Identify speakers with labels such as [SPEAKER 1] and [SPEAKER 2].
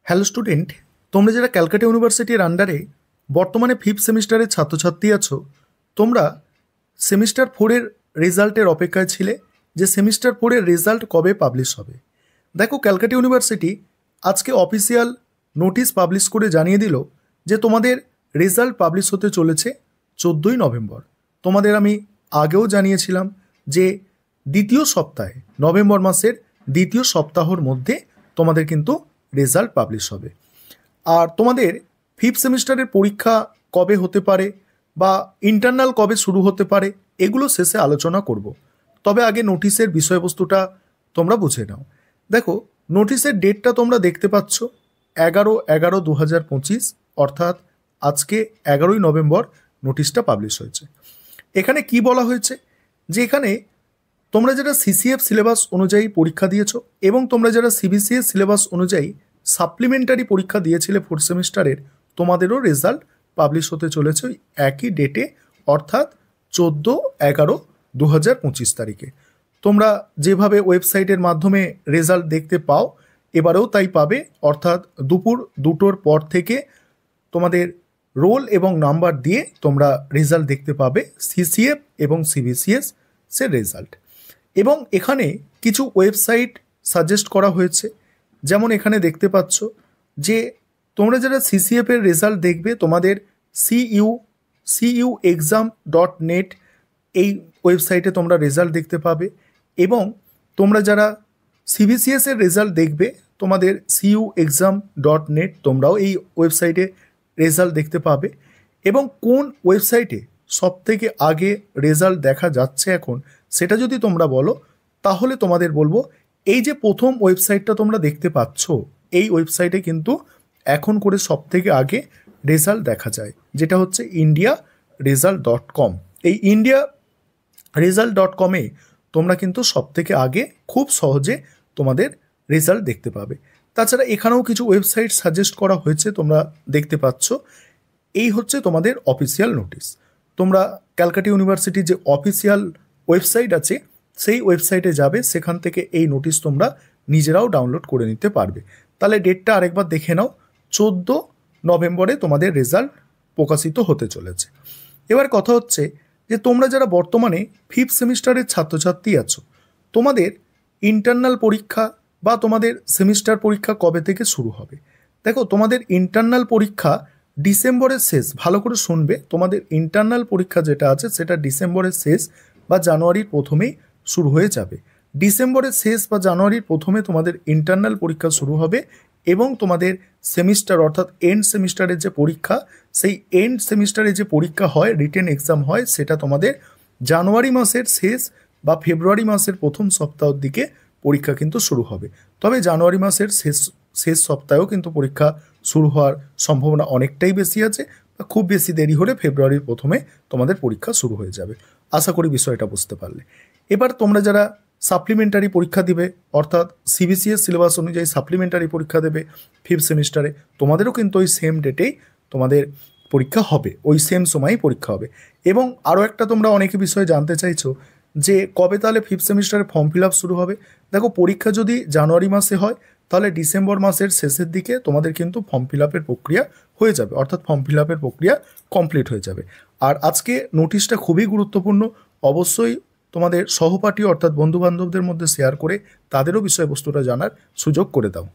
[SPEAKER 1] Hello student, তোমরা যারা ক্যালকাটা ইউনিভার্সিটির আন্ডারে বর্তমানে ফিফথ সেমিস্টারের ছাত্রছাত্রী আছো, তোমরা সেমিস্টার ফোরের রেজাল্টের অপেক্ষায় ছিলে যে সেমিস্টার ফোরের রেজাল্ট কবে পাবলিশ হবে। দেখো, ক্যালকাটা ইউনিভার্সিটি আজকে অফিসিয়াল নোটিশ পাবলিশ করে জানিয়ে দিল যে তোমাদের রেজাল্ট পাবলিশ হতে চলেছে 14ই নভেম্বর। তোমাদের আমি আগেও জানিয়েছিলাম যে দ্বিতীয় সপ্তাহে, নভেম্বর মাসের দ্বিতীয় সপ্তাহর মধ্যে তোমাদের কিন্তু রেজাল্ট পাবলিশ হবে। আর তোমাদের ফিফথ সেমিস্টারের পরীক্ষা কবে হতে পারে বা ইন্টারনাল কবে শুরু হতে পারে, এগুলো শেষে আলোচনা করব। তবে আগে নোটিশের বিষয়বস্তুটা তোমরা বুঝে নাও। দেখো, নোটিশের ডেটটা তোমরা দেখতে পাচ্ছ 11/11/2025, অর্থাৎ আজকে 11ই নভেম্বর নোটিশটা পাবলিশ হয়েছে। এখানে কি বলা হয়েছে যে এখানে তোমরা যারা সিসিএফ সিলেবাস অনুযায়ী পরীক্ষা দিয়েছো এবং তোমরা যারা সিবিসিএস সিলেবাস অনুযায়ী সাপ্লিমেন্টারি পরীক্ষা দিয়েছিলে ফোর্থ সেমিস্টারের, তোমাদেরও রেজাল্ট পাবলিশ হতে চলেছে ওই একই ডেটে, অর্থাৎ 14/11/2025 তারিখে। তোমরা যেভাবে ওয়েবসাইটের মাধ্যমে রেজাল্ট দেখতে পাও, এবারেও তাই পাবে, অর্থাৎ দুপুর 2টোর পর থেকে তোমাদের রোল এবং নাম্বার দিয়ে তোমরা রেজাল্ট দেখতে পাবে, সিসিএফ এবং সিবিসিএস এর রেজাল্ট। এবং এখানে কিছু ওয়েবসাইট সাজেস্ট করা হয়েছে, যেমন এখানে দেখতে পাচ্ছ যে তোমরা যারা সিসিএফ এর রেজাল্ট দেখবে, তোমাদের CUExam.net এই ওয়েবসাইটে তোমরা রেজাল্ট দেখতে পাবে। এবং তোমরা যারা সিবিসিএস এর রেজাল্ট দেখবে, তোমাদের CUExam.net তোমরাও এই ওয়েবসাইটে রেজাল্ট দেখতে পাবে। এবং কোন ওয়েবসাইটে সবথেকে আগে রেজাল্ট দেখা যাচ্ছে এখন, সেটা যদি তোমরা বলো, তাহলে তোমাদের বলবো এই যে প্রথম ওয়েবসাইটটা তোমরা দেখতে পাচ্ছ, এই ওয়েবসাইটে কিন্তু এখন করে সবথেকে আগে রেজাল্ট দেখা যায়, যেটা হচ্ছে indiaresult.com। এই indiaresult.com-এ তোমরা কিন্তু সবথেকে আগে খুব সহজে তোমাদের রেজাল্ট দেখতে পাবে। তাছাড়া এখানেও কিছু ওয়েবসাইট সাজেস্ট করা হয়েছে, তোমরা দেখতে পাচ্ছ। এই হচ্ছে তোমাদের অফিসিয়াল নোটিশ। তোমরা ক্যালকাটা ইউনিভার্সিটির যে অফিসিয়াল ওয়েবসাইট আছে, সেই ওয়েবসাইটে যাবে, সেখান থেকে এই নোটিশ তোমরা নিজেরাও ডাউনলোড করে নিতে পারবে। তাহলে ডেটটা আরেকবার দেখে নাও, 14 নভেম্বরে তোমাদের রেজাল্ট প্রকাশিত হতে চলেছে। এবার কথা হচ্ছে যে তোমরা যারা বর্তমানে ফিফথ সেমিস্টারের ছাত্রছাত্রী আছো, তোমাদের ইন্টারনাল পরীক্ষা বা তোমাদের সেমিস্টার পরীক্ষা কবে থেকে শুরু হবে। দেখো, তোমাদের ইন্টারনাল পরীক্ষা ডিসেম্বরের শেষ, ভালো করে শুনবে, তোমাদের ইন্টারনাল পরীক্ষা যেটা আছে সেটা ডিসেম্বরের শেষ বা জানুয়ারির প্রথমেই শুরু হয়ে যাবে। ডিসেম্বরের শেষ বা জানুয়ারির প্রথমে তোমাদের ইন্টারনাল পরীক্ষা শুরু হবে এবং তোমাদের সেমিস্টার অর্থাৎ এন্ড সেমিস্টারের যে পরীক্ষা, সেই এন্ড সেমিস্টারে যে পরীক্ষা হয়, রিটেন এক্সাম হয়, সেটা তোমাদের জানুয়ারি মাসের শেষ বা ফেব্রুয়ারি মাসের প্রথম সপ্তাহের দিকে পরীক্ষা কিন্তু শুরু হবে। তবে জানুয়ারি মাসের শেষ সপ্তাহেও কিন্তু পরীক্ষা শুরু হওয়ার সম্ভাবনা অনেকটাই বেশি আছে, খুব বেশি দেরি হলে ফেব্রুয়ারির প্রথমে তোমাদের পরীক্ষা শুরু হয়ে যাবে। আশা করি বিষয়টা বুঝতে পারলে। এবার তোমরা যারা সাপ্লিমেন্টারি পরীক্ষা দিবে, অর্থাৎ সিবিসিএস সিলেবাস অনুযায়ী সাপ্লিমেন্টারি পরীক্ষা দেবে ফিফথ সেমিস্টারে, তোমাদেরও কিন্তু ওই সেম ডেটেই তোমাদের পরীক্ষা হবে, ওই সেম সময়েই পরীক্ষা হবে। এবং আরও একটা তোমরা অনেকে বিষয়ে জানতে চাইছো যে কবে তাহলে ফিফথ সেমিস্টারে ফর্ম ফিল আপ শুরু হবে। দেখো, পরীক্ষা যদি জানুয়ারি মাসে হয়, তাহলে ডিসেম্বর মাসের শেষের দিকে তোমাদের কিন্তু ফর্ম ফিল আপের প্রক্রিয়া হয়ে যাবে, অর্থাৎ ফর্ম ফিল আপের প্রক্রিয়া কমপ্লিট হয়ে যাবে। আর আজকে নোটিশটা খুবই গুরুত্বপূর্ণ, অবশ্যই তোমাদের সহপাঠী অর্থাৎ বন্ধুবান্ধবদের মধ্যে শেয়ার করে তাদেরও বিষয়বস্তুটা জানার সুযোগ করে দাও।